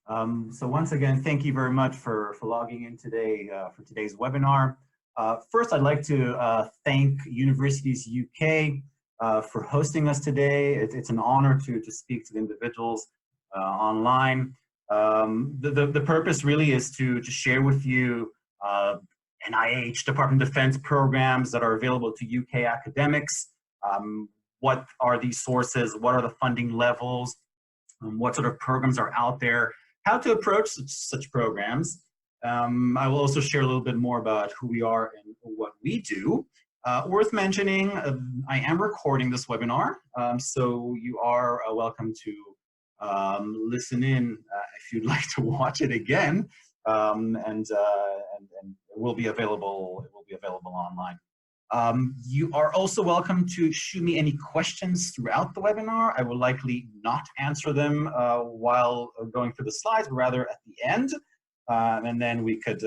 So once again, thank you very much for logging in today for today's webinar. First, I'd like to thank Universities UK for hosting us today. It's an honor to speak to the individuals online. The purpose really is to share with you NIH, Department of Defense programs that are available to UK academics. What are these sources? What are the funding levels? What sort of programs are out there? How to approach such programs. I will also share a little bit more about who we are and what we do. Worth mentioning, I am recording this webinar, so you are welcome to listen in if you'd like to watch it again, and it will be available. It will be available online. You are also welcome to shoot me any questions throughout the webinar. I will likely not answer them while going through the slides, but rather at the end. And then we could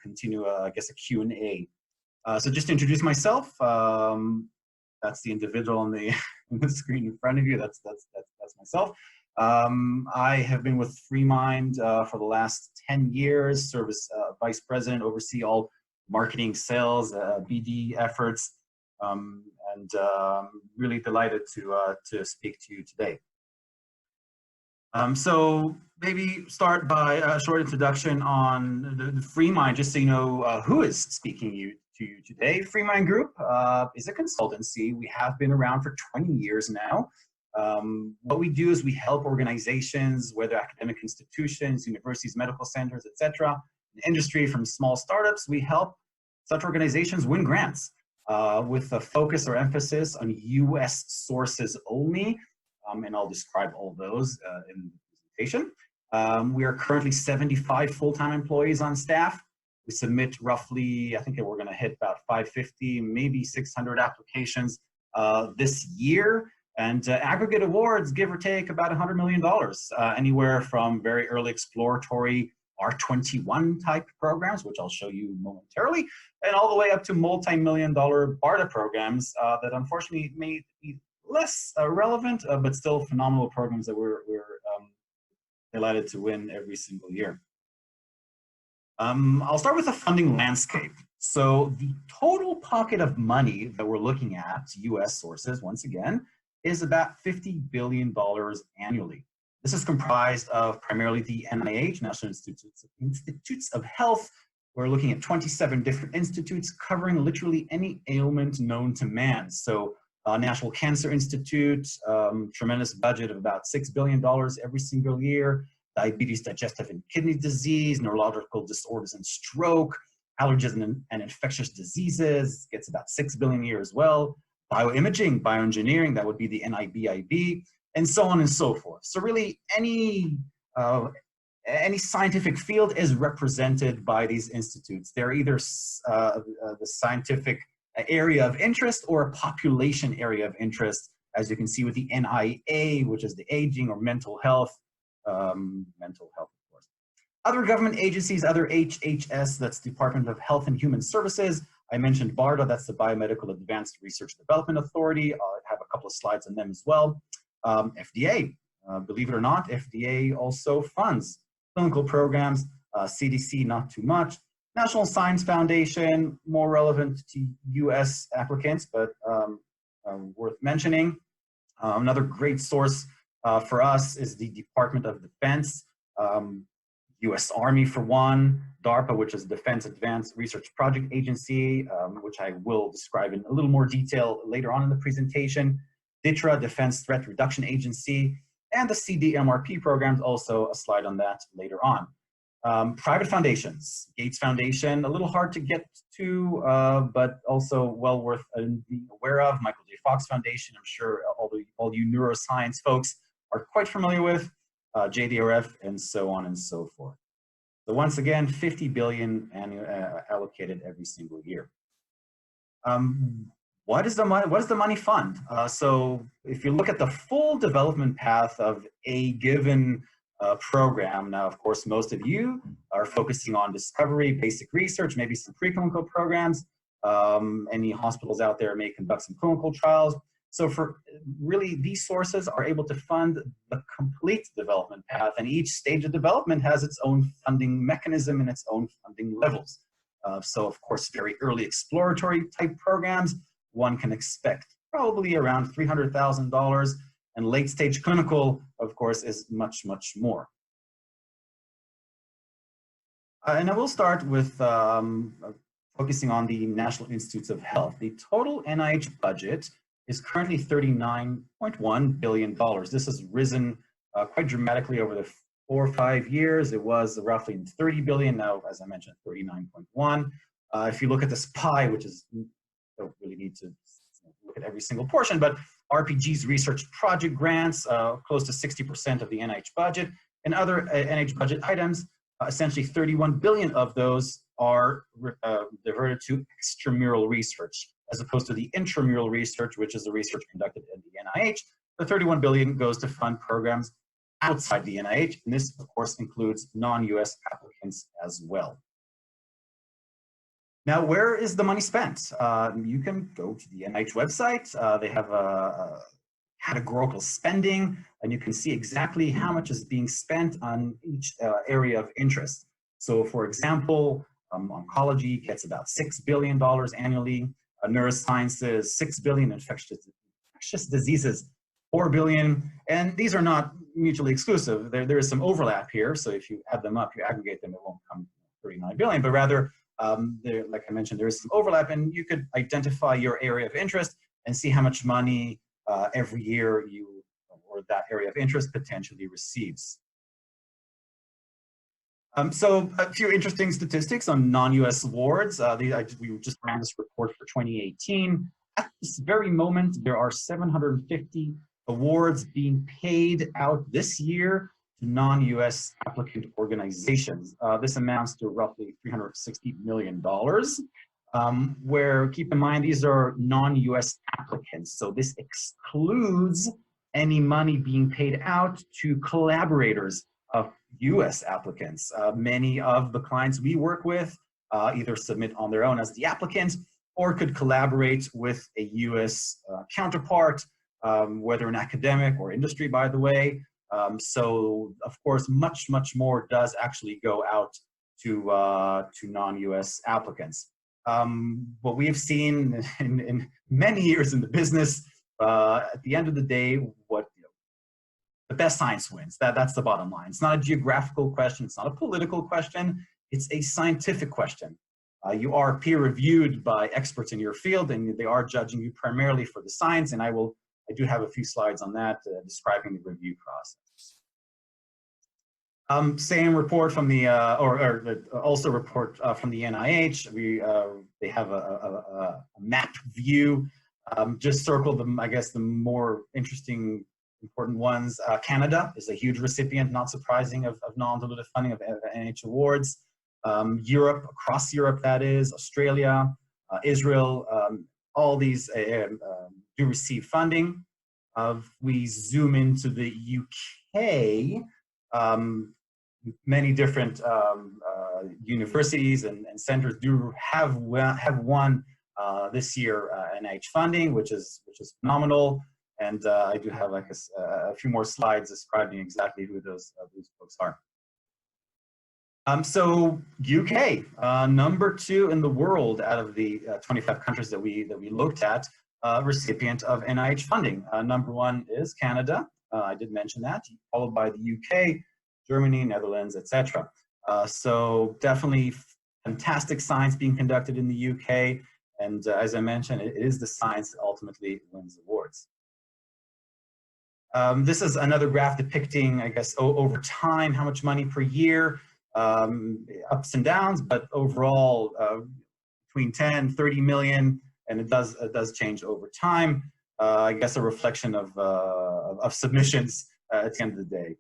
continue, I guess, a Q&A. So just to introduce myself, that's the individual on the screen in front of you. That's myself. I have been with FreeMind for the last 10 years, serve as vice president, oversee all marketing, sales, BD efforts, and really delighted to speak to you today. So maybe start by a short introduction on the FreeMind, just so you know who is speaking to you today. FreeMind Group is a consultancy. We have been around for 20 years now. What we do is we help organizations, whether academic institutions, universities, medical centers, etc., industry, from small startups. We help such organizations win grants with a focus or emphasis on US sources only, and I'll describe all those in the presentation. We are currently 75 full-time employees on staff. We submit roughly, I think we're going to hit about 550, maybe 600 applications this year, and aggregate awards, give or take, about $100 million, anywhere from very early exploratory R21 type programs, which I'll show you momentarily, and all the way up to multi-million-dollar BARDA programs that unfortunately may be less relevant, but still phenomenal programs that we're delighted to win every single year. I'll start with the funding landscape. So the total pocket of money that we're looking at, US sources, once again, is about $50 billion annually. This is comprised of primarily the NIH, National Institutes of Health. We're looking at 27 different institutes covering literally any ailment known to man. So National Cancer Institute, tremendous budget of about $6 billion every single year. Diabetes, digestive and kidney disease, neurological disorders and stroke, allergies and infectious diseases, gets about $6 billion a year as well. Bioimaging, bioengineering, that would be the NIBIB, and so on and so forth. So really any scientific field is represented by these institutes. They're either the scientific area of interest or a population area of interest, as you can see with the NIA, which is the aging or mental health, of course. Other government agencies, other HHS, that's Department of Health and Human Services. I mentioned BARDA, that's the Biomedical Advanced Research Development Authority. I have a couple of slides on them as well. FDA, believe it or not, FDA also funds clinical programs. CDC, not too much. National Science Foundation, more relevant to US applicants, but worth mentioning. Another great source for us is the Department of Defense, US Army for one, DARPA, which is Defense Advanced Research Project Agency, which I will describe in a little more detail later on in the presentation. DTRA, Defense Threat Reduction Agency, and the CDMRP programs, also a slide on that later on. Private foundations, Gates Foundation, a little hard to get to, but also well worth being aware of. Michael J. Fox Foundation, I'm sure all you neuroscience folks are quite familiar with, JDRF, and so on and so forth. So once again, $50 billion allocated every single year. What is the money fund? So if you look at the full development path of a given program, now of course most of you are focusing on discovery, basic research, maybe some preclinical programs. Any hospitals out there may conduct some clinical trials. So for really, these sources are able to fund the complete development path, and each stage of development has its own funding mechanism and its own funding levels. So of course, very early exploratory type programs, one can expect probably around $300,000, and late stage clinical, of course, is much, much more. And I will start with focusing on the National Institutes of Health. The total NIH budget is currently $39.1 billion. This has risen quite dramatically over the 4 or 5 years. It was roughly 30 billion, now, as I mentioned, 39.1. If you look at this pie, which is, you don't really need to look at every single portion, but RPG's research project grants, close to 60% of the NIH budget, and other NIH budget items, essentially 31 billion of those are diverted to extramural research, as opposed to the intramural research, which is the research conducted in the NIH. The 31 billion goes to fund programs outside the NIH, and this, of course, includes non-US applicants as well. Now, where is the money spent? You can go to the NIH website. They have a categorical spending, and you can see exactly how much is being spent on each area of interest. So, for example, oncology gets about $6 billion annually. Neurosciences, $6 billion. Infectious diseases, $4 billion. And these are not mutually exclusive. There is some overlap here. So if you add them up, you aggregate them, it won't come 39 billion, but rather, like I mentioned, there is some overlap, and you could identify your area of interest and see how much money every year you or that area of interest potentially receives. So a few interesting statistics on non-US awards. We just ran this report for 2018. At this very moment, there are 750 awards being paid out this year to non-US applicant organizations. This amounts to roughly $360 million, where, keep in mind, these are non-US applicants. So this excludes any money being paid out to collaborators of US applicants. Many of the clients we work with either submit on their own as the applicant or could collaborate with a US counterpart, whether in academic or industry, by the way. So, of course, much more does actually go out to non-US applicants. What we have seen in many years in the business, at the end of the day, the best science wins. That's the bottom line. It's not a geographical question. It's not a political question. It's a scientific question. You are peer reviewed by experts in your field, and they are judging you primarily for the science. And I do have a few slides on that describing the review process. Same report from the, also report from the NIH. They have a map view. Just circle them, I guess, the more interesting, important ones. Canada is a huge recipient, not surprising, of non-dilutive funding of NIH awards. Europe, across Europe, that is, Australia, Israel, all these do receive funding. We zoom into the UK, many different universities and centers do have won this year NIH funding, which is phenomenal. And I do have like a few more slides describing exactly who those folks are. So UK, number 2 in the world out of the 25 countries that we looked at, recipient of NIH funding. Number 1 is Canada. I did mention that, followed by the UK, Germany, Netherlands, etc. So definitely fantastic science being conducted in the UK. And as I mentioned, it is the science that ultimately wins awards. This is another graph depicting, I guess, over time, how much money per year, ups and downs, but overall between 10, 30 million, and it does change over time. I guess a reflection of submissions at the end of the day.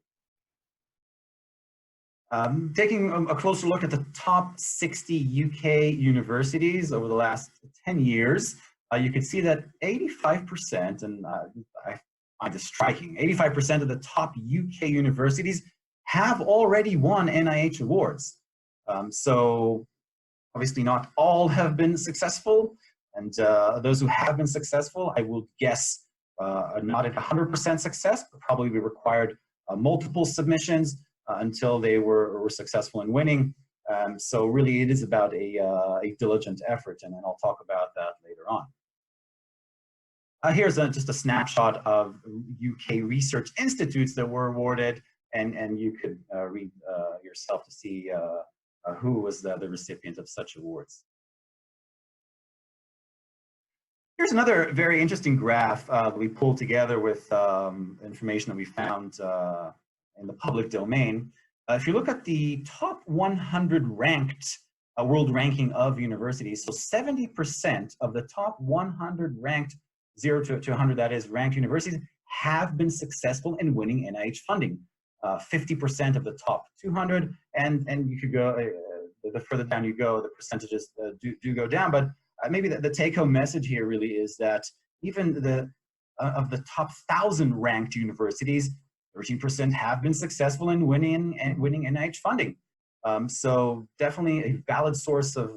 Taking a closer look at the top 60 UK universities over the last 10 years, you can see that 85%, and I find this striking, 85% of the top UK universities have already won NIH awards. So obviously not all have been successful, and those who have been successful, I will guess not at 100% success, but probably we required multiple submissions until they were successful in winning. So really it is about a diligent effort, and then I'll talk about that later on. Here's just a snapshot of UK research institutes that were awarded, and you could read yourself to see who was the recipient of such awards. Here's another very interesting graph that we pulled together with information that we found in the public domain. If you look at the top 100 ranked world ranking of universities, so 70% of the top 100 ranked 0 to 100, that is, ranked universities have been successful in winning NIH funding. 50% of the top 200, and you could go, the further down you go, the percentages do go down, but maybe the take-home message here really is that even of the top 1,000 ranked universities, 13% have been successful in winning NIH funding. So definitely a valid source of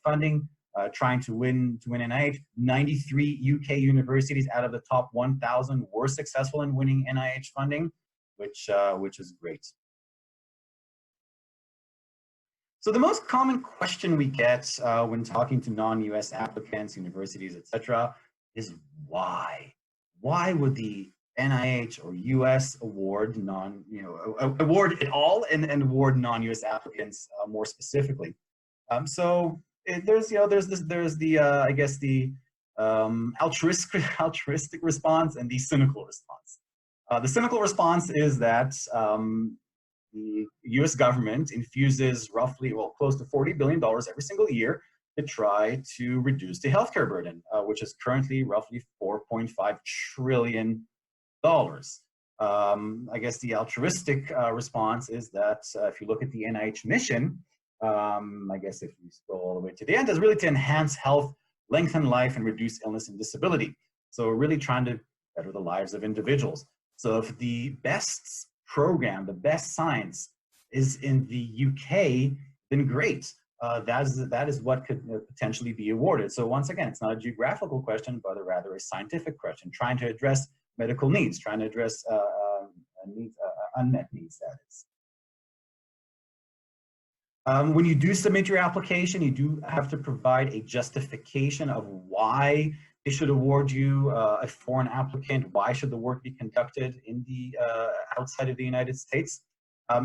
funding, trying to win NIH. 93 UK universities out of the top 1,000 were successful in winning NIH funding, which is great. So the most common question we get when talking to non-US applicants, universities, etc., is why? Why would the NIH or US award award it all and award non-US applicants more specifically? So there's the I guess the altruistic response and the cynical response. The cynical response is that the US government infuses roughly, well, close to $40 billion every single year to try to reduce the healthcare burden, which is currently roughly $4.5 trillion. I guess the altruistic response is that if you look at the NIH mission, I guess if you scroll all the way to the end, is really to enhance health, lengthen life, and reduce illness and disability. So we're really trying to better the lives of individuals. So if the best program, the best science is in the UK, then great. That is what could potentially be awarded. So once again, it's not a geographical question, but rather a scientific question, trying to address medical needs, trying to address unmet needs, that is. When you do submit your application, you do have to provide a justification of why they should award you a foreign applicant. Why should the work be conducted in the outside of the United States?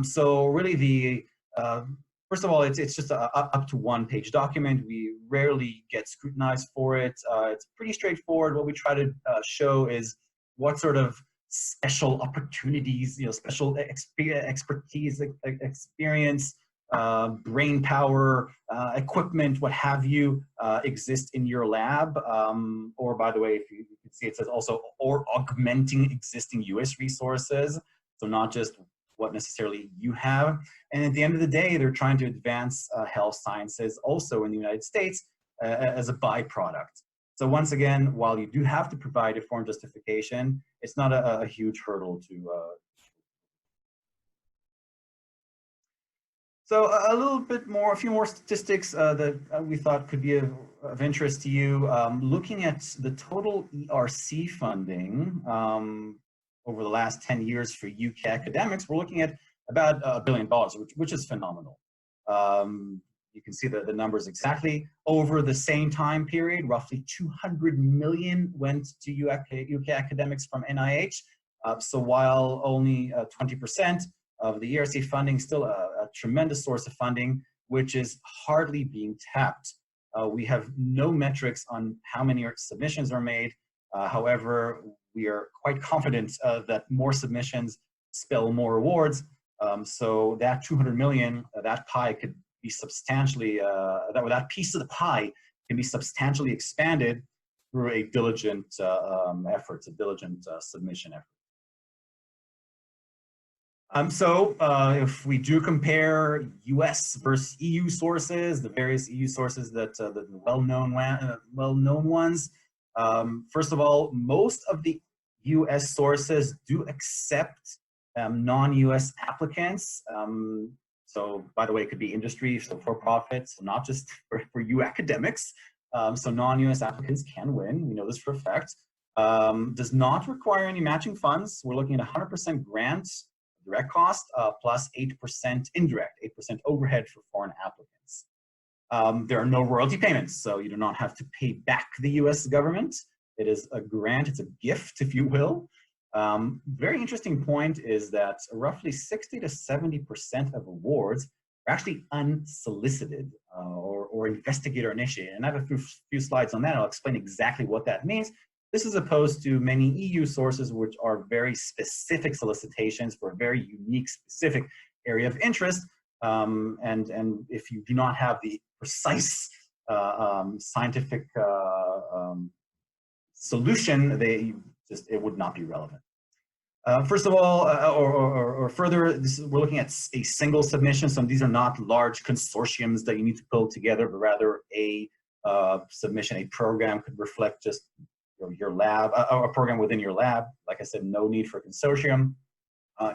So really, first of all, it's just a up to one-page document. We rarely get scrutinized for it. It's pretty straightforward. What we try to show is what sort of special opportunities, special expertise, experience, brain power, equipment, what have you, exist in your lab. Or by the way, if you can see, it says also, or augmenting existing US resources. So not just what necessarily you have. And at the end of the day, they're trying to advance health sciences also in the United States as a byproduct. So once again, while you do have to provide a form justification, it's not a huge hurdle to So a little bit more, a few more statistics that we thought could be of interest to you. Looking at the total ERC funding over the last 10 years for UK academics, we're looking at about $1 billion, which is phenomenal. You can see the numbers exactly. Over the same time period, roughly 200 million went to UK academics from NIH. So while only 20% of the ERC funding, still a tremendous source of funding, which is hardly being tapped. We have no metrics on how many submissions are made. However, we are quite confident that more submissions spell more awards. So that 200 million, that pie could be substantially, that piece of the pie can be substantially expanded through a diligent effort, a diligent submission effort. So if we do compare US versus EU sources, the various EU sources that the well-known ones, first of all, most of the US sources do accept non-US applicants. So by the way, it could be industry, so for-profit, so not just for you academics. So non-US applicants can win, we know this for a fact. Does not require any matching funds. We're looking at 100% grant, direct cost, plus 8% indirect, 8% overhead for foreign applicants. There are no royalty payments, so you do not have to pay back the US government. It is a grant, it's a gift, if you will. Very interesting point is that roughly 60 to 70% of awards are actually unsolicited or investigator initiated. And I have a few slides on that. I'll explain exactly what that means. This is opposed to many EU sources, which are very specific solicitations for a very unique, specific area of interest. And if you do not have the precise scientific solution, it would not be relevant. First of all, or further, we're looking at a single submission. So these are not large consortiums that you need to pull together, but rather a submission, a program could reflect just your lab, a program within your lab. Like I said, no need for a consortium.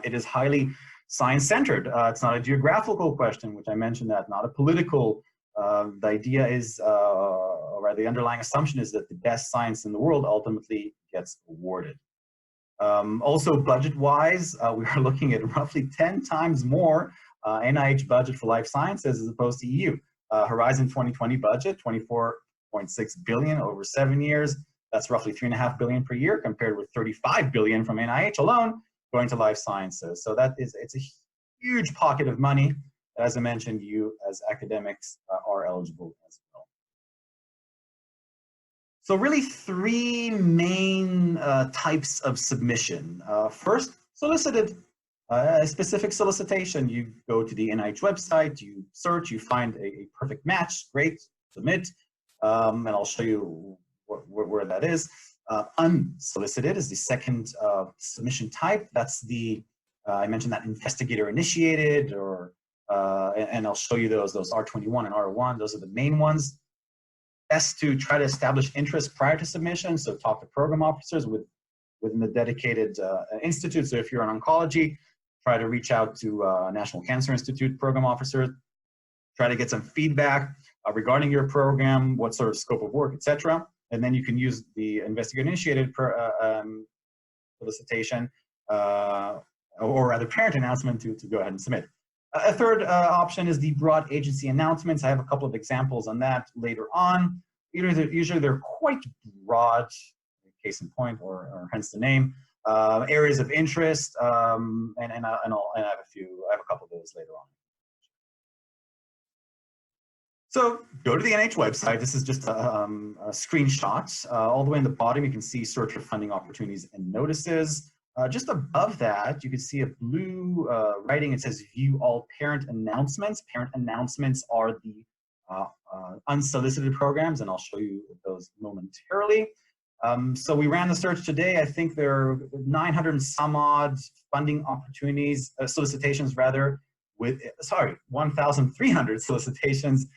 It is highly science-centered. It's not a geographical question, which I mentioned that, not a political. The idea is, or the underlying assumption is that the best science in the world ultimately gets awarded. Also, budget-wise, we are looking at roughly 10 times more NIH budget for life sciences as opposed to EU. Horizon 2020 budget, 24.6 billion over 7 years. That's roughly 3.5 billion per year, compared with 35 billion from NIH alone going to life sciences. So it's a huge pocket of money. As I mentioned, you as academics are eligible as well. So really three main types of submission. First, solicited, a specific solicitation. You go to the NIH website, you search, you find a perfect match, great, submit, and I'll show you where that is. Unsolicited is the second submission type. That's the, I mentioned that investigator initiated, or and I'll show you those R21 and R1, those are the main ones. Best to try to establish interest prior to submission, so talk to program officers within the dedicated institute. So if you're in oncology, try to reach out to National Cancer Institute program officers, try to get some feedback regarding your program, what sort of scope of work, etc. And then you can use the investigator-initiated solicitation, or rather parent announcement to go ahead and submit. A third option is the broad agency announcements. I have a couple of examples on that later on. Usually they're quite broad, case in point, or hence the name. Areas of interest, and I have a couple of those later on. So go to the NIH website. This is just a screenshot. All the way in the bottom, you can see search for funding opportunities and notices. Just above that, you can see a blue writing. It says view all parent announcements. Parent announcements are the unsolicited programs, and I'll show you those momentarily. So we ran the search today. I think there are 900 and some odd funding opportunities, solicitations rather, 1,300 solicitations.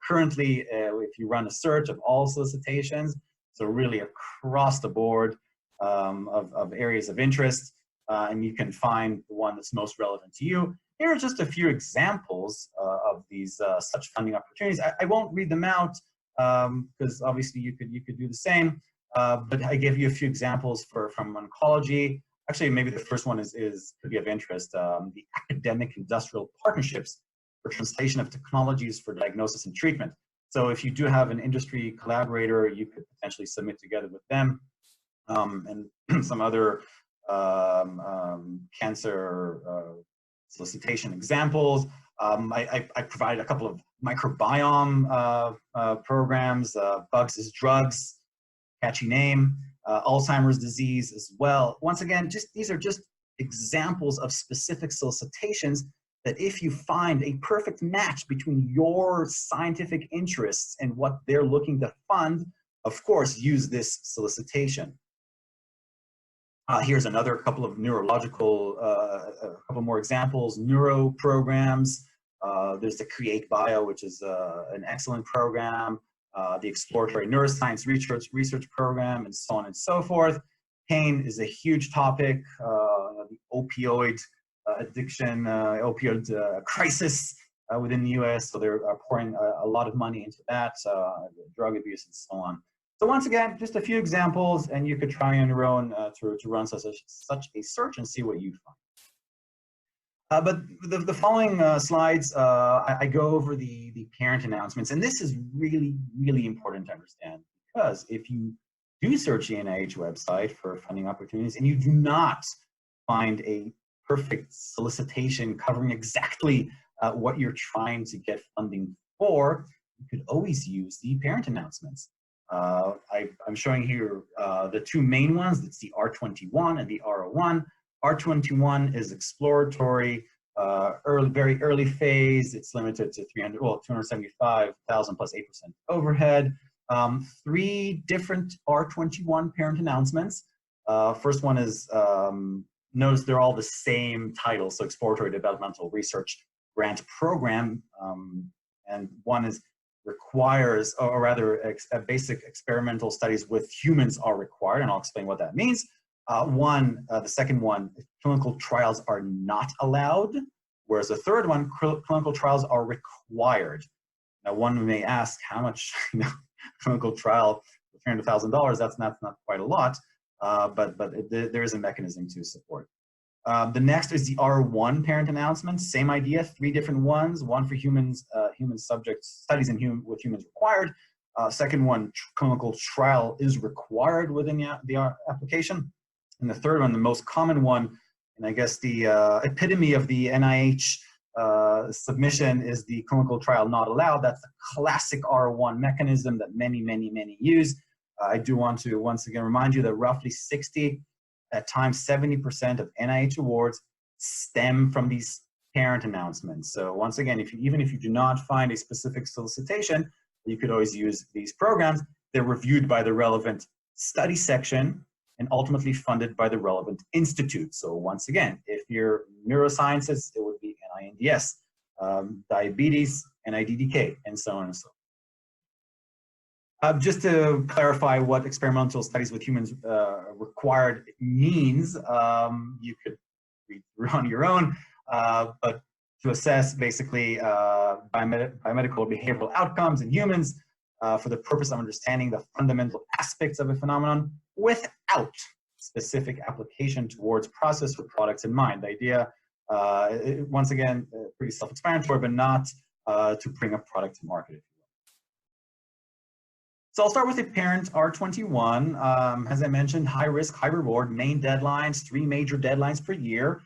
Currently, if you run a search of all solicitations, so really across the board of areas of interest, and you can find the one that's most relevant to you. Here are just a few examples of these such funding opportunities. I won't read them out because obviously you could do the same, but I gave you a few examples from oncology. Actually, maybe the first one could be of interest, the academic industrial partnerships for translation of technologies for diagnosis and treatment. So if you do have an industry collaborator, you could potentially submit together with them. And some other cancer solicitation examples. I provided a couple of microbiome programs, bugs as drugs, catchy name, Alzheimer's disease as well. Once again, these are just examples of specific solicitations that if you find a perfect match between your scientific interests and what they're looking to fund, of course, use this solicitation. Here's another couple of neurological, a couple more examples, neuro programs. There's the Create Bio, which is an excellent program, the Exploratory Neuroscience Research Program, and so on and so forth. Pain is a huge topic, the opioid addiction, opioid crisis within the US, so they're pouring a lot of money into that, drug abuse and so on. So once again, just a few examples, and you could try on your own to run such a search and see what you find. But the following slides, I go over the parent announcements, and this is really, really important to understand, because if you do search the NIH website for funding opportunities and you do not find a perfect solicitation covering exactly what you're trying to get funding for, you could always use the parent announcements. I'm showing here the two main ones. It's the R21 and the R01. R21 is exploratory, very early phase. It's limited to 275,000 plus 8% overhead. 3 different R21 parent announcements. First one is, notice they're all the same title, so Exploratory Developmental Research Grant Program, and one is requires, or rather, basic experimental studies with humans are required, and I'll explain what that means. The second one, clinical trials are not allowed, whereas the third one, clinical trials are required. Now, one may ask, how much, clinical trial for $300,000? That's not quite a lot, but there is a mechanism to support. The next is the R1 parent announcement. Same idea, 3 different ones. One for humans, human subjects, studies with humans required. Second one, clinical trial is required within the application. And the third one, the most common one, and I guess the epitome of the NIH submission, is the clinical trial not allowed. That's the classic R1 mechanism that many use. I do want to once again remind you that roughly 60, at times 70% of NIH awards stem from these parent announcements. So once again, even if you do not find a specific solicitation, you could always use these programs. They're reviewed by the relevant study section and ultimately funded by the relevant institute. So once again, if you're neurosciences, it would be NINDS, diabetes, NIDDK, and so on and so on. Just to clarify what experimental studies with humans required means, you could read through on your own, but to assess basically biomedical behavioral outcomes in humans for the purpose of understanding the fundamental aspects of a phenomenon without specific application towards process or products in mind. The idea, once again, pretty self-explanatory, but not to bring a product to market. So I'll start with the parent R21. As I mentioned, high risk, high reward, main deadlines, 3 major deadlines per year,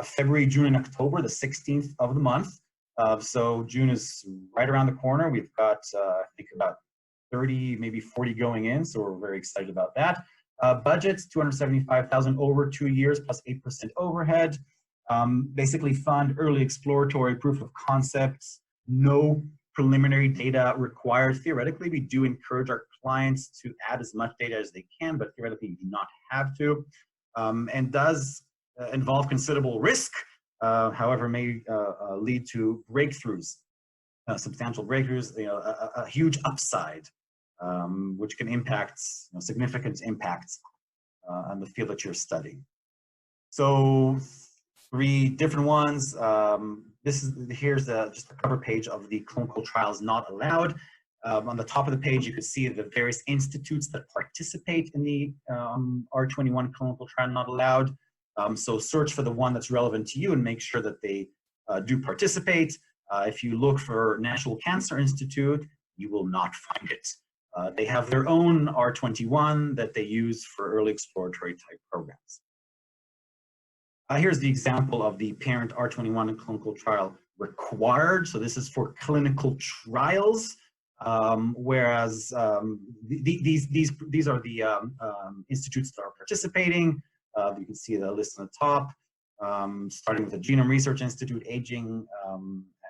February, June, and October, the 16th of the month. So June is right around the corner. We've got, I think, about 30, maybe 40 going in, so we're very excited about that. Budgets, $275,000 over 2 years plus 8% overhead. Basically fund early exploratory proof of concepts, no preliminary data required. Theoretically, we do encourage our clients to add as much data as they can, but theoretically you do not have to, and does involve considerable risk, however may lead to breakthroughs, substantial breakthroughs, a huge upside, which can impact, significant impact on the field that you're studying. So 3 different ones. Here's just a cover page of the clinical trials not allowed. On the top of the page, you can see the various institutes that participate in the R21 clinical trial not allowed. So search for the one that's relevant to you and make sure that they do participate. If you look for National Cancer Institute, you will not find it. They have their own R21 that they use for early exploratory type programs. Here's the example of the parent R21 clinical trial required. So this is for clinical trials, whereas these are the institutes that are participating. You can see the list on the top, starting with the Genome Research Institute, Aging,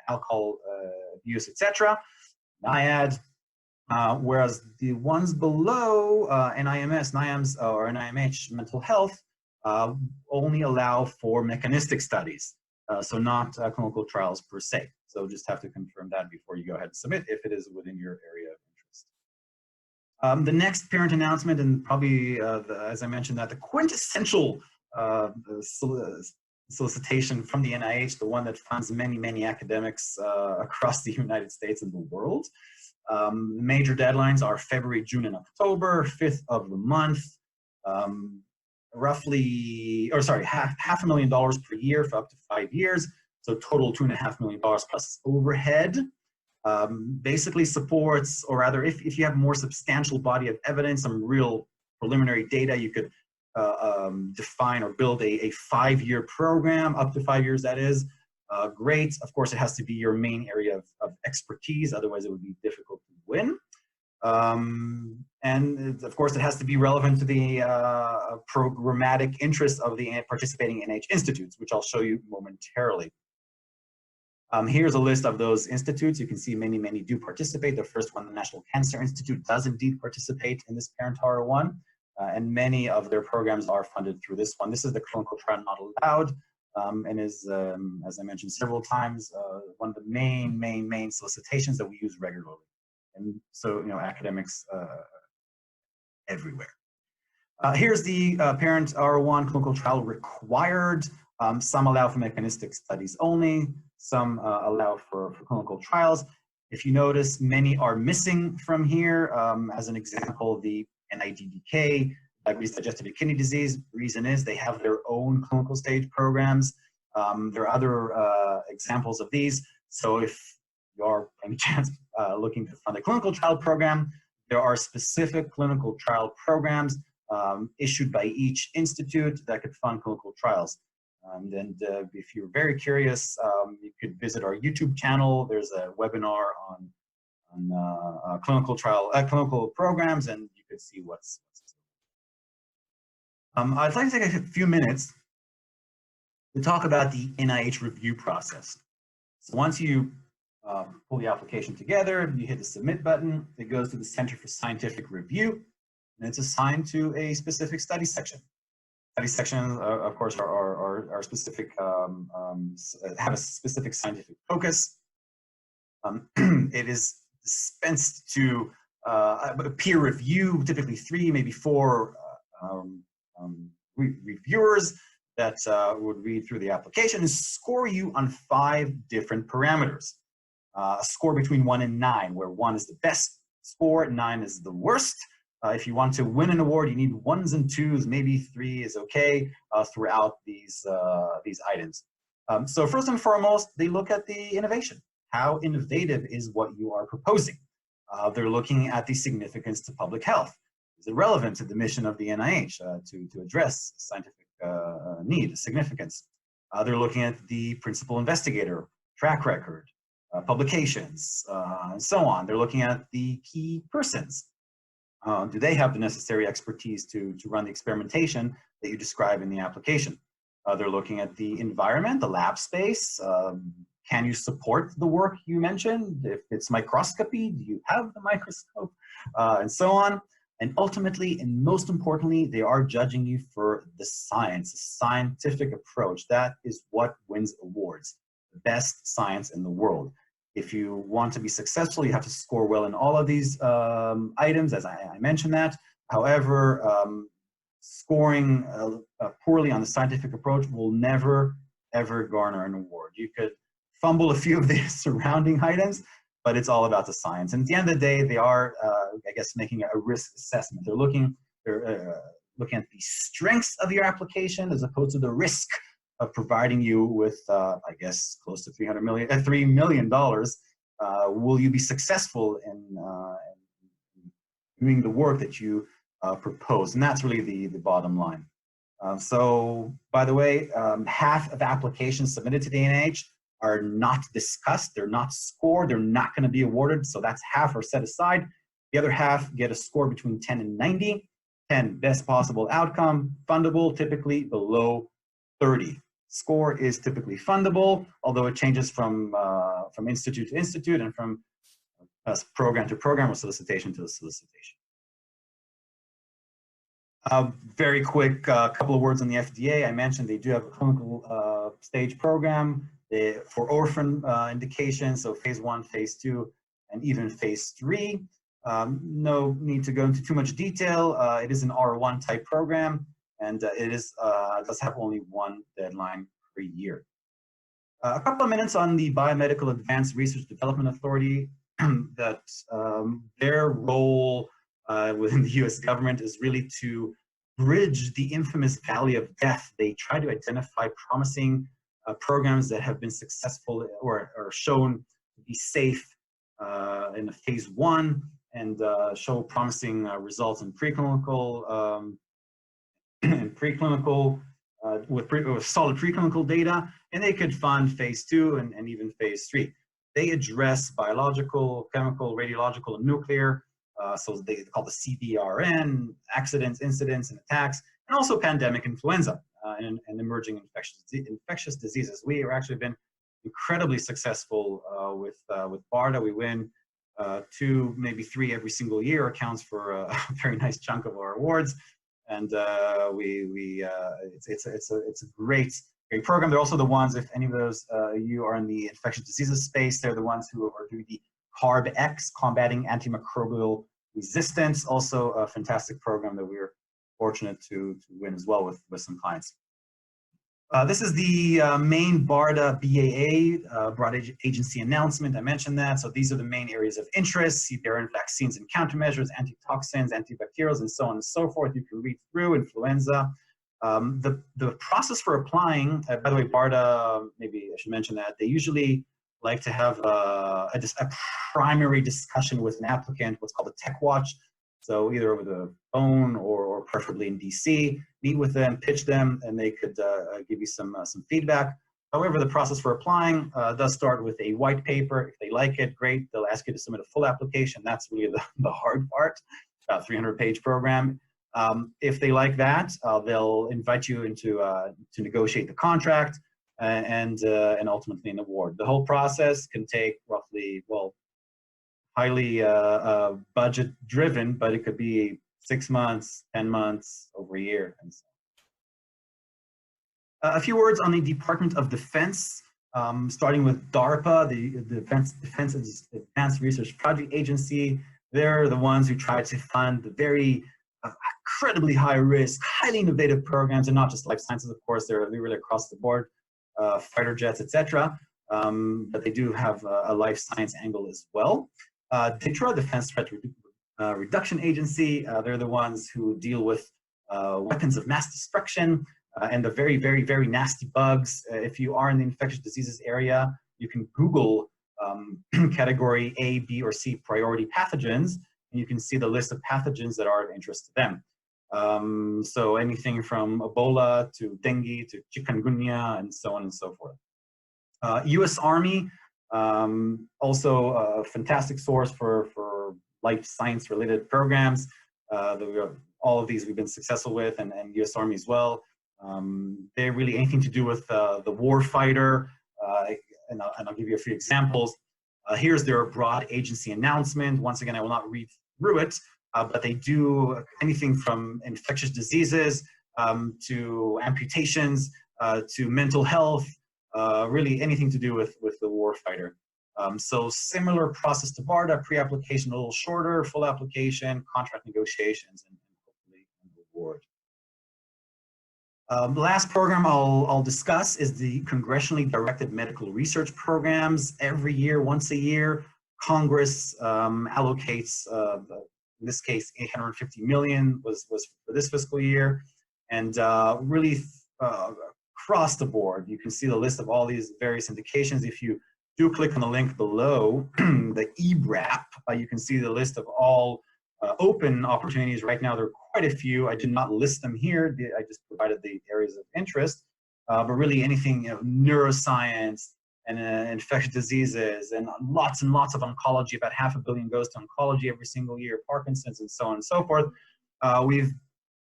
Alcohol Abuse, etc. NIAID, whereas the ones below, NIMS, or NIMH Mental Health, only allow for mechanistic studies, so not clinical trials per se. So just have to confirm that before you go ahead and submit if it is within your area of interest. The next parent announcement, and probably, as I mentioned, the quintessential solicitation from the NIH, the one that funds many academics across the United States and the world, Major deadlines are February, June, and October, 5th of the month. Roughly, or sorry, $500,000 per year for up to 5 years. So total $2.5 million plus overhead. Basically supports, or rather, if you have more substantial body of evidence, some real preliminary data, you could define or build a 5-year program, up to 5 years, that is. Great. Of course, it has to be your main area of expertise, otherwise it would be difficult to win. And of course, it has to be relevant to the programmatic interests of the participating NIH institutes, which I'll show you momentarily. Here's a list of those institutes. You can see many do participate. The first one, the National Cancer Institute, does indeed participate in this Parent R1, and many of their programs are funded through this one. This is the clinical trial not allowed, and is, as I mentioned several times, one of the main solicitations that we use regularly. And so, you know, academics everywhere. Here's the Parent R1 clinical trial required. Some allow for mechanistic studies only. Some allow for clinical trials. If you notice, many are missing from here. As an example, the NIDDK, diabetes, digestive kidney disease. Reason is they have their own clinical stage programs. There are other examples of these. So if you are, by any chance, looking to fund a clinical trial program, there are specific clinical trial programs issued by each institute that could fund clinical trials. And if you're very curious, you could visit our YouTube channel. There's a webinar on clinical programs, and you could see what's. I'd like to take a few minutes to talk about the NIH review process. So once you pull the application together, you hit the submit button, it goes to the Center for Scientific Review, and it's assigned to a specific study section. Study sections, of course, are specific, have a specific scientific focus. It is dispensed to peer review, typically 3, maybe 4 reviewers that would read through the application and score you on 5 different parameters. A score between 1 and 9, where 1 is the best score, 9 is the worst. If you want to win an award, you need 1s and 2s, maybe 3 is okay throughout these items. So first and foremost, they look at the innovation. How innovative is what you are proposing? They're looking at the significance to public health. Is it relevant to the mission of the NIH to address scientific need, significance? They're looking at the principal investigator, track record, publications, and so on. They're looking at the key persons. Do they have the necessary expertise to run the experimentation that you describe in the application? They're looking at the environment, the lab space. Can you support the work you mentioned? If it's microscopy, do you have the microscope? And so on. And ultimately, and most importantly, they are judging you for the science, the scientific approach. That is what wins awards, the best science in the world. If you want to be successful, you have to score well in all of these items, as I mentioned that. However, scoring poorly on the scientific approach will never, ever garner an award. You could fumble a few of the surrounding items, but it's all about the science. And at the end of the day, they are, I guess, making a risk assessment. They're looking at the strengths of your application as opposed to the risk of providing you with, I guess, close to $3 million. Will you be successful in doing the work that you propose? And that's really the bottom line. So, by the way, half of applications submitted to the NIH are not discussed, they're not scored, they're not going to be awarded, so that's half are set aside. The other half get a score between 10 and 90. 10, best possible outcome, fundable, typically below 30. Score is typically fundable, although it changes from institute to institute and from program to program or solicitation to solicitation. Very quick couple of words on the FDA. I mentioned they do have a clinical stage program for orphan indications, so phase 1, phase 2, and even phase 3. No need to go into too much detail. It is an R1 type program, and it is does have only 1 deadline per year. A couple of minutes on the Biomedical Advanced Research Development Authority. that their role within the US government is really to bridge the infamous valley of death. They try to identify promising programs that have been successful or shown to be safe in a phase 1 and show promising results in preclinical with solid preclinical data, and they could fund phase 2 and even phase 3. They address biological, chemical, radiological, and nuclear, so they call the CBRN, accidents, incidents, and attacks, and also pandemic influenza and emerging infectious diseases. We have actually been incredibly successful with BARDA. We win 2, maybe 3 every single year, accounts for a very nice chunk of our awards. And it's a great program. They're also the ones, if any of those you are in the infectious diseases space, they're the ones who are doing the CARB-X, combating antimicrobial resistance. Also a fantastic program that we're fortunate to win as well with some clients. This is the main BARDA BAA, Broad Agency Announcement. I mentioned that. So these are the main areas of interest: CBRN vaccines and countermeasures, antitoxins, antibacterials, and so on and so forth. You can read through influenza. The process for applying, by the way, BARDA, maybe I should mention that, they usually like to have a primary discussion with an applicant, what's called a tech watch. So either over the phone or preferably in DC, meet with them, pitch them, and they could give you some feedback. However, the process for applying does start with a white paper. If they like it, great. They'll ask you to submit a full application. That's really the hard part, about 300-page program. If they like that, they'll invite you into to negotiate the contract and ultimately an award. The whole process can take roughly, well, highly budget driven, but it could be 6 months, 10 months, over a year. And so. A few words on the Department of Defense, starting with DARPA, the Defense Advanced Research Project Agency. They're the ones who try to fund the very incredibly high risk, highly innovative programs, and not just life sciences, of course, they're really across the board, fighter jets, etc. But they do have a life science angle as well. DTRA, Defense Threat Reduction Agency, they're the ones who deal with weapons of mass destruction and the very, very, very nasty bugs. If you are in the infectious diseases area, you can Google category A, B, or C priority pathogens, and you can see the list of pathogens that are of interest to them. So anything from Ebola to dengue to chikungunya and so on and so forth. US Army, also a fantastic source for life science related programs. All of these we've been successful with, and US Army as well. They're really anything to do with the war fighter, and I'll give you a few examples. Here's their broad agency announcement. Once again, I will not read through it, but they do anything from infectious diseases to amputations to mental health, really anything to do with the warfighter. So similar process to BARDA, pre-application a little shorter, full application, contract negotiations, and hopefully an award. The last program I'll discuss is the Congressionally Directed Medical Research Programs. Every year, once a year, Congress allocates, in this case, $850 million was for this fiscal year. And really across the board, you can see the list of all these various indications. If you do click on the link below, the EBRAP, you can see the list of all open opportunities. Right now, there are quite a few. I did not list them here. I just provided the areas of interest. But really anything, neuroscience and infectious diseases and lots and lots of oncology. About $500 million goes to oncology every single year, Parkinson's, and so on and so forth. We've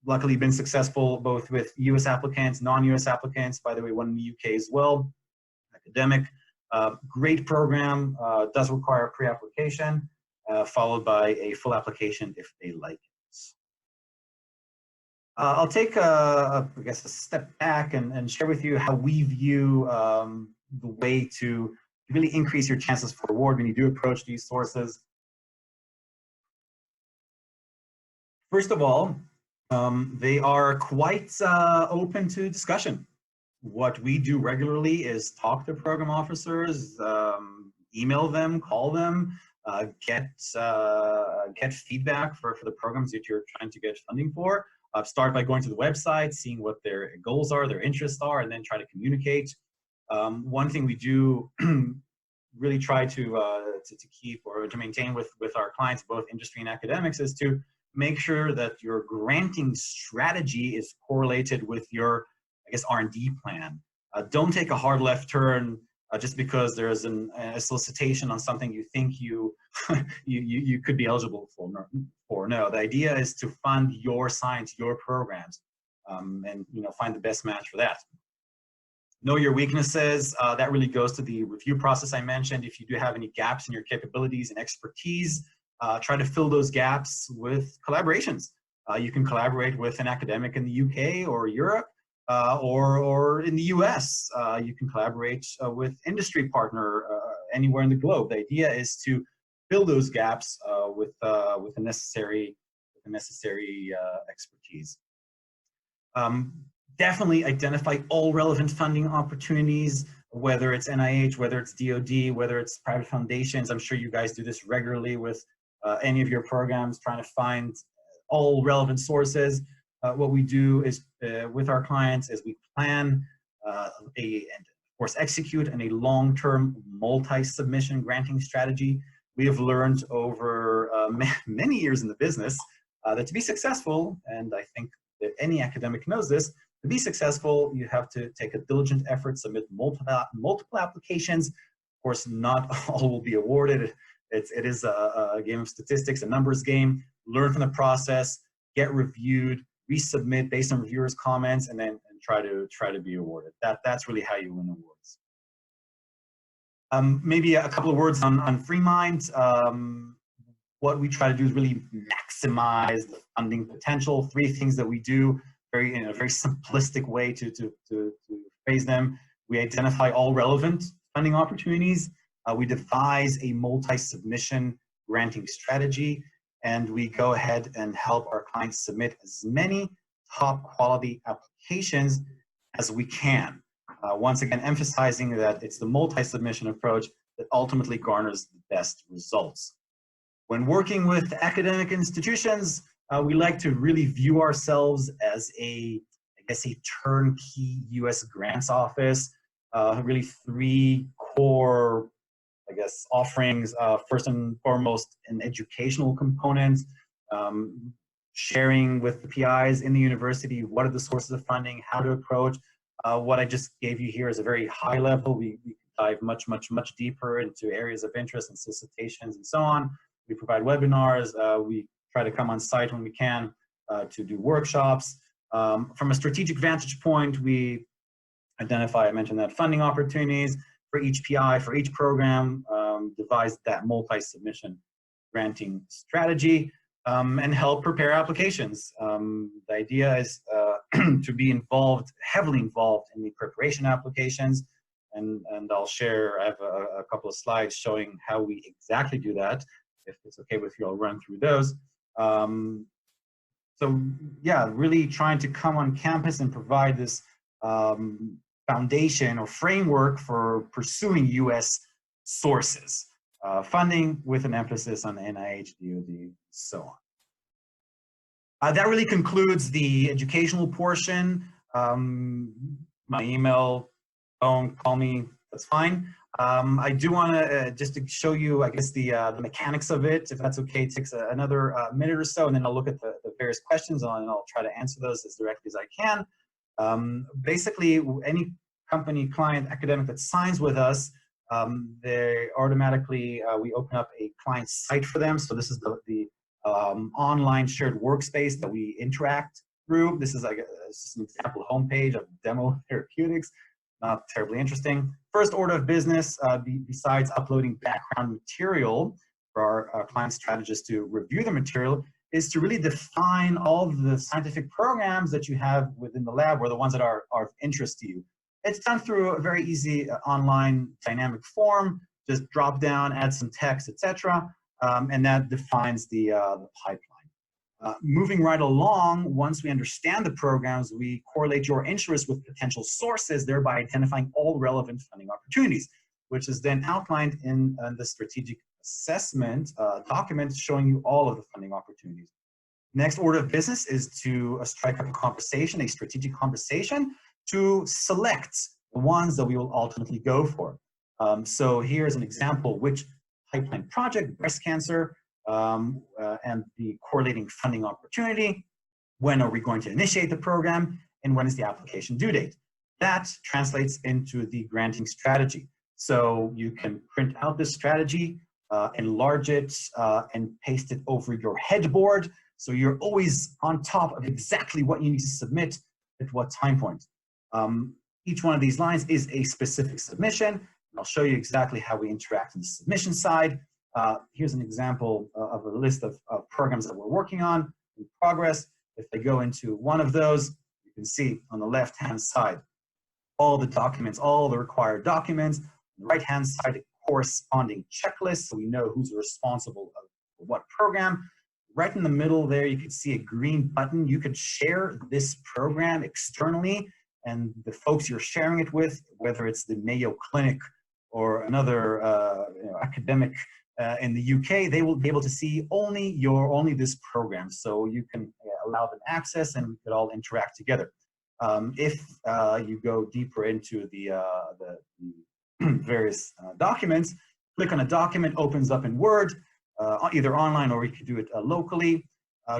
luckily been successful both with US applicants, non-US applicants, by the way, one in the UK as well, academic. Great program, does require pre-application, followed by a full application if they like it. I'll take, I guess, a step back and share with you how we view the way to really increase your chances for award when you do approach these sources. First of all, they are quite open to discussion. What we do regularly is talk to program officers, email them, call them, get feedback for the programs that you're trying to get funding for. Start by going to the website, seeing what their goals are, their interests are, and then try to communicate. One thing we do really try to keep or to maintain with our clients, both industry and academics, is to make sure that your granting strategy is correlated with your, I guess, R&D plan. Don't take a hard left turn just because there's a solicitation on something you think you you could be eligible for. No, the idea is to fund your science, your programs, and find the best match for that. Know your weaknesses. That really goes to the review process I mentioned. If you do have any gaps in your capabilities and expertise, try to fill those gaps with collaborations. You can collaborate with an academic in the UK or Europe, or in the US. You can collaborate with industry partner anywhere in the globe. The idea is to fill those gaps with the necessary expertise. Definitely identify all relevant funding opportunities, whether it's NIH, whether it's DoD, whether it's private foundations. I'm sure you guys do this regularly with any of your programs, trying to find all relevant sources. What we do is with our clients is we plan and of course execute in a long-term multi-submission granting strategy. We have learned over many years in the business that to be successful, and I think that any academic knows this, to be successful, you have to take a diligent effort, submit multiple applications. Of course, not all will be awarded. It is a game of statistics, a numbers game. Learn from the process, get reviewed, resubmit based on reviewers' comments, and then try to be awarded. That's really how you win awards. Maybe a couple of words on FreeMind. What we try to do is really maximize the funding potential. 3 things that we do in a very simplistic way to phrase them. We identify all relevant funding opportunities. We devise a multi-submission granting strategy, and we go ahead and help our clients submit as many top quality applications as we can. Once again, emphasizing that it's the multi-submission approach that ultimately garners the best results. When working with academic institutions, we like to really view ourselves as a turnkey U.S. grants office. Really 3 core, offerings. First and foremost, an educational component, sharing with the PIs in the university what are the sources of funding, how to approach. What I just gave you here is a very high level. We dive much deeper into areas of interest and solicitations and so on. We provide webinars. We try to come on site when we can to do workshops. From a strategic vantage point, we identify, I mentioned that, funding opportunities for each PI, for each program, devise that multi-submission granting strategy, and help prepare applications. The idea is to be heavily involved in the preparation applications, and I'll share, I have a couple of slides showing how we exactly do that. If it's okay with you, I'll run through those. So yeah, really trying to come on campus and provide this foundation or framework for pursuing U.S. sources, funding with an emphasis on NIH, DoD, so on. That really concludes the educational portion. My email, phone, call me, that's fine. I do want to just to show you, I guess, the mechanics of it, if that's okay. It takes another minute or so, and then I'll look at the various questions and I'll try to answer those as directly as I can. Basically, any company, client, academic that signs with us, they automatically, we open up a client site for them. So this is the online shared workspace that we interact through. This is like just an example homepage of demo therapeutics. Not terribly interesting. First order of business, besides uploading background material for our client strategists to review the material, is to really define all of the scientific programs that you have within the lab, or the ones that are of interest to you. It's done through a very easy online dynamic form. Just drop down, add some text, etc., and that defines the pipeline. Moving right along, once we understand the programs, we correlate your interest with potential sources, thereby identifying all relevant funding opportunities, which is then outlined in the strategic assessment document showing you all of the funding opportunities. Next order of business is to strike up a conversation, a strategic conversation, to select the ones that we will ultimately go for. So here's an example, which pipeline project, breast cancer, and the correlating funding opportunity. When are we going to initiate the program, and when is the application due date? That translates into the granting strategy. So you can print out this strategy, enlarge it, and paste it over your headboard. So you're always on top of exactly what you need to submit at what time point. Each one of these lines is a specific submission. And I'll show you exactly how we interact on the submission side. Here's an example of a list of programs that we're working on in progress. If I go into one of those, you can see on the left-hand side, all the documents, all the required documents. On the right-hand side, a corresponding checklist, so we know who's responsible for what program. Right in the middle there, you can see a green button. You could share this program externally, and the folks you're sharing it with, whether it's the Mayo Clinic or another academic in the UK, they will be able to see only this program. So you can allow them access, and we could all interact together. If you go deeper into the various documents, click on a document, opens up in Word, either online or you can do it locally.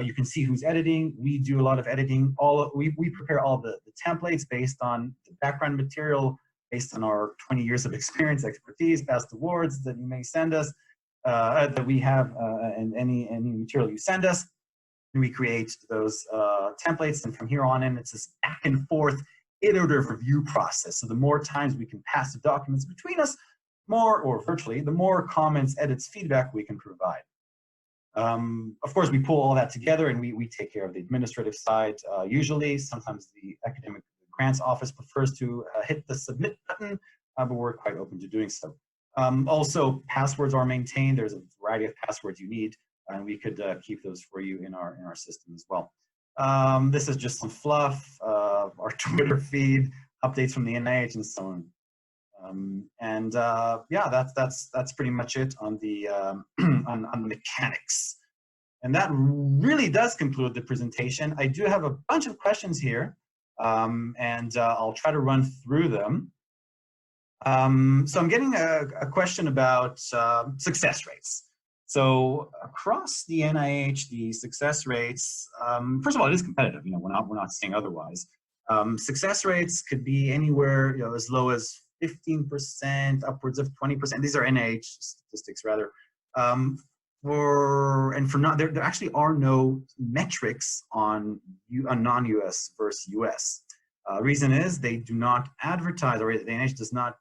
You can see who's editing. We do a lot of editing. We prepare all the templates based on the background material, based on our 20 years of experience, expertise, past awards that you may send us, that we have, and any material you send us. And we create those templates, and from here on in, it's this back and forth iterative review process. So the more times we can pass the documents between us, or virtually, the more comments, edits, feedback we can provide. Of course, we pull all that together, and we take care of the administrative side usually. Sometimes the academic grants office prefers to hit the submit button, but we're quite open to doing so. Also, passwords are maintained. There's a variety of passwords you need, and we could keep those for you in our system as well. This is just some fluff, our Twitter feed, updates from the NIH, and so on. Yeah, that's pretty much it on the on the mechanics. And that really does conclude the presentation. I do have a bunch of questions here, and I'll try to run through them. So I'm getting a question about success rates. So across the NIH, the success rates, first of all, it is competitive. You know, we're not saying otherwise. Success rates could be anywhere, you know, as low as 15%, upwards of 20%. These are NIH statistics, rather. There actually are no metrics on non-US versus US. Reason is they do not advertise, or the NIH does not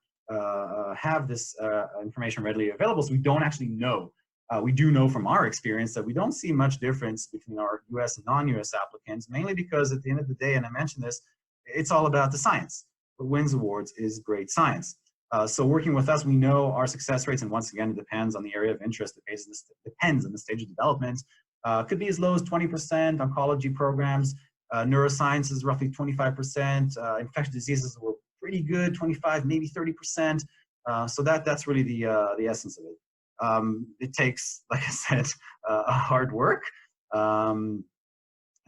have this information readily available, so we don't actually know. We do know from our experience that we don't see much difference between our US and non-US applicants, mainly because at the end of the day, and I mentioned this, it's all about the science. What wins awards is great science. So working with us, we know our success rates, and once again, it depends on the area of interest. It depends on the stage of development. Could be as low as 20%. Oncology programs, neuroscience is roughly 25%. Infectious diseases were pretty good, 25, maybe 30%. So that's really the essence of it. It takes, like I said, hard work.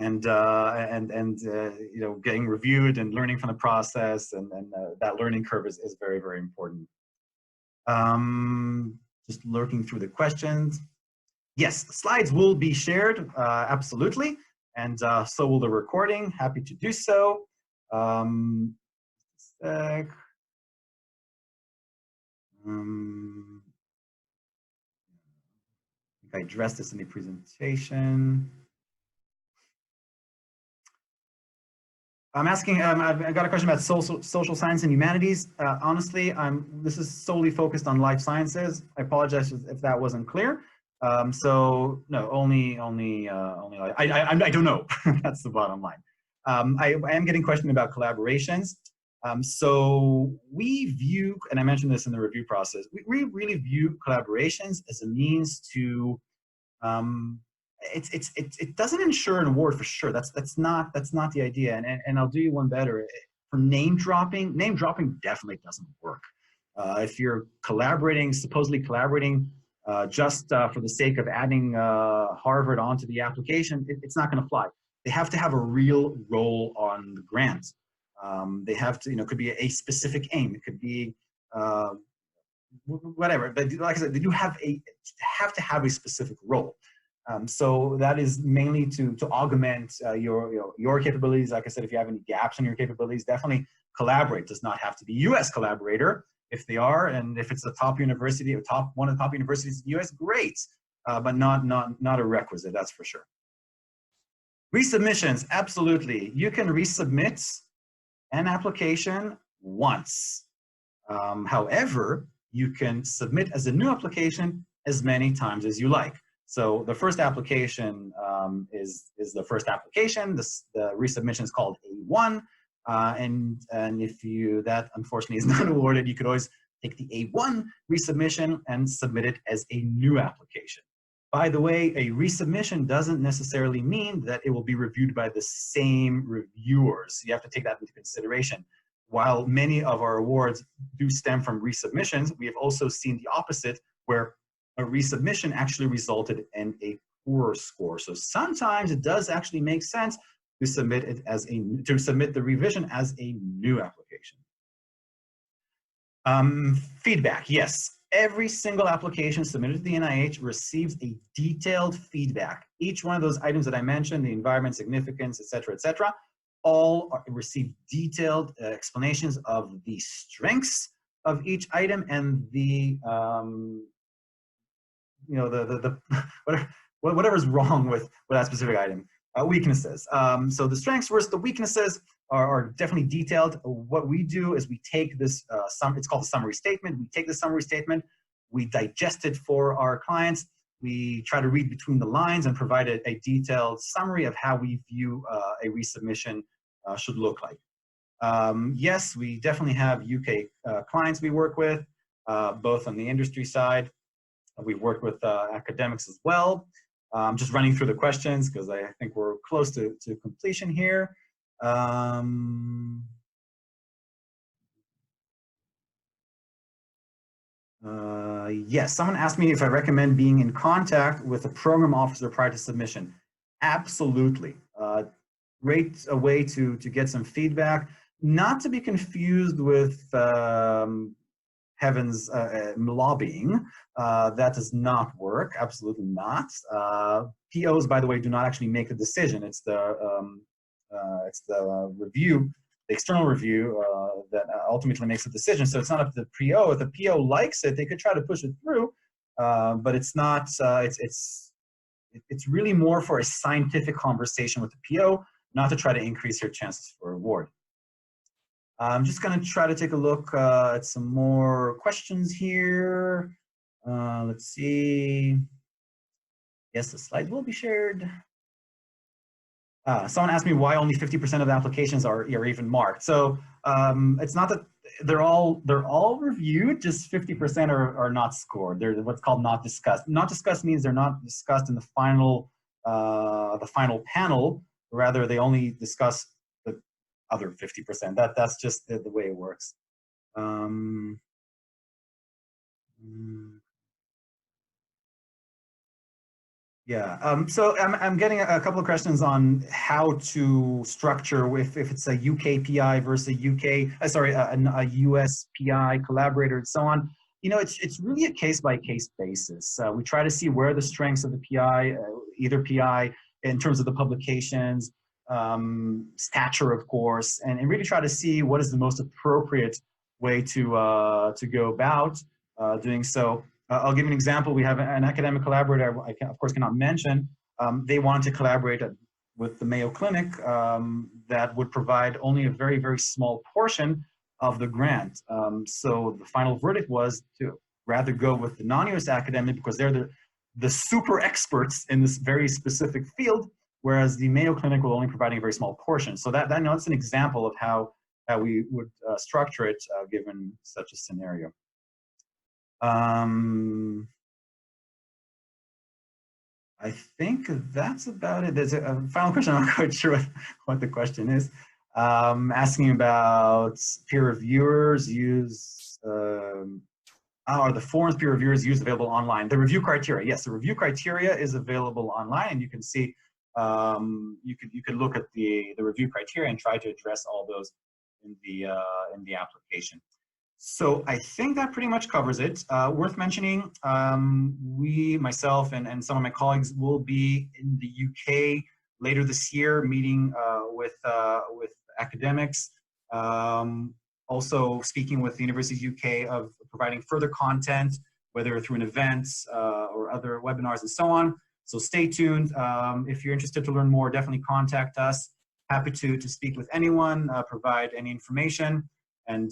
And you know, getting reviewed and learning from the process, and that learning curve is very, very important. Just lurking through the questions. Yes, slides will be shared, absolutely, and so will the recording. Happy to do so. I think I addressed this in the presentation. I'm asking, I got a question about social science and humanities. Honestly, this is solely focused on life sciences. I apologize if that wasn't clear. So no, only I don't know. That's the bottom line. I am getting a question about collaborations. So we view, and I mentioned this in the review process, we really view collaborations as a means to it doesn't ensure an award for sure. That's not the idea. And I'll do you one better. For name dropping definitely doesn't work. If you're supposedly collaborating just for the sake of adding Harvard onto the application, it's not going to fly. They have to have a real role on the grant. They have to, it could be a specific aim. It could be whatever. But like I said, they do have to have a specific role. So that is mainly to augment your capabilities. Like I said, if you have any gaps in your capabilities, definitely collaborate. It does not have to be U.S. collaborator. If they are, and if it's a top university or one of the top universities in the U.S., great, but not a requisite, that's for sure. Resubmissions, absolutely. You can resubmit an application once. However, you can submit as a new application as many times as you like. So the first application is the first application. The resubmission is called A1. And if that unfortunately is not awarded, you could always take the A1 resubmission and submit it as a new application. By the way, a resubmission doesn't necessarily mean that it will be reviewed by the same reviewers. You have to take that into consideration. While many of our awards do stem from resubmissions, we have also seen the opposite, where a resubmission actually resulted in a poor score. So sometimes it does actually make sense to submit it submit the revision as a new application. Feedback, yes. Every single application submitted to the NIH receives a detailed feedback. Each one of those items that I mentioned, the environment, significance, et cetera, all receive detailed explanations of the strengths of each item and the whatever's wrong with that specific item. Weaknesses. So the strengths versus the weaknesses are definitely detailed. What we do is we take this, it's called a summary statement. We take the summary statement, we digest it for our clients. We try to read between the lines and provide a detailed summary of how we view a resubmission should look like. Yes, we definitely have UK clients we work with, both on the industry side. We work with academics as well. I'm just running through the questions because I think we're close to completion here. Yes, someone asked me if I recommend being in contact with a program officer prior to submission. Absolutely. Great way to get some feedback, not to be confused with heavens lobbying. That does not work, absolutely not. POs, by the way, do not actually make the decision. It's the review, the external review that ultimately makes the decision. So it's not up to the PO. If the PO likes it, they could try to push it through, but it's not. It's really more for a scientific conversation with the PO, not to try to increase your chances for award. I'm just going to try to take a look at some more questions here. Let's see. Yes, the slides will be shared. Someone asked me why only 50% of the applications are even marked. So it's not that they're all reviewed, just 50% are not scored. They're what's called not discussed. Not discussed means they're not discussed in the final panel. Rather, they only discuss the other 50%. That's just the way it works. Yeah, so I'm getting a couple of questions on how to structure if it's a UK PI versus a a US PI collaborator and so on. You know, it's really a case-by-case basis. We try to see where the strengths of the PI, either PI in terms of the publications, stature, of course, and really try to see what is the most appropriate way to go about doing so. I'll give you an example. We have an academic collaborator I of course cannot mention. They wanted to collaborate with the Mayo Clinic that would provide only a very, very small portion of the grant. So the final verdict was to rather go with the non-US academic because they're the super experts in this very specific field, whereas the Mayo Clinic will only providing a very small portion. So that's an example of how we would structure it given such a scenario. I think that's about it. There's a final question. I'm not quite sure what the question is. Asking about peer reviewers use Are the forms peer reviewers use available online? The review criteria, yes, the review criteria is available online, and you can see, you could look at the review criteria and try to address all those in the application. So I think that pretty much covers it. Worth mentioning, myself and some of my colleagues will be in the UK later this year, meeting with academics. Also speaking with the University UK of providing further content, whether through an event or other webinars and so on. So stay tuned. If you're interested to learn more, definitely contact us. Happy to speak with anyone, provide any information, and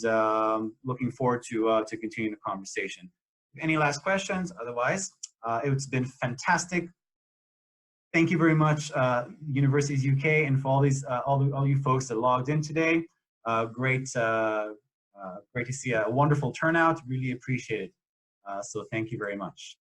looking forward to continuing the conversation. Any last questions? Otherwise, it's been fantastic. Thank you very much, Universities UK, and for all these all you folks that logged in today. Great to see a wonderful turnout. Really appreciate it. So thank you very much.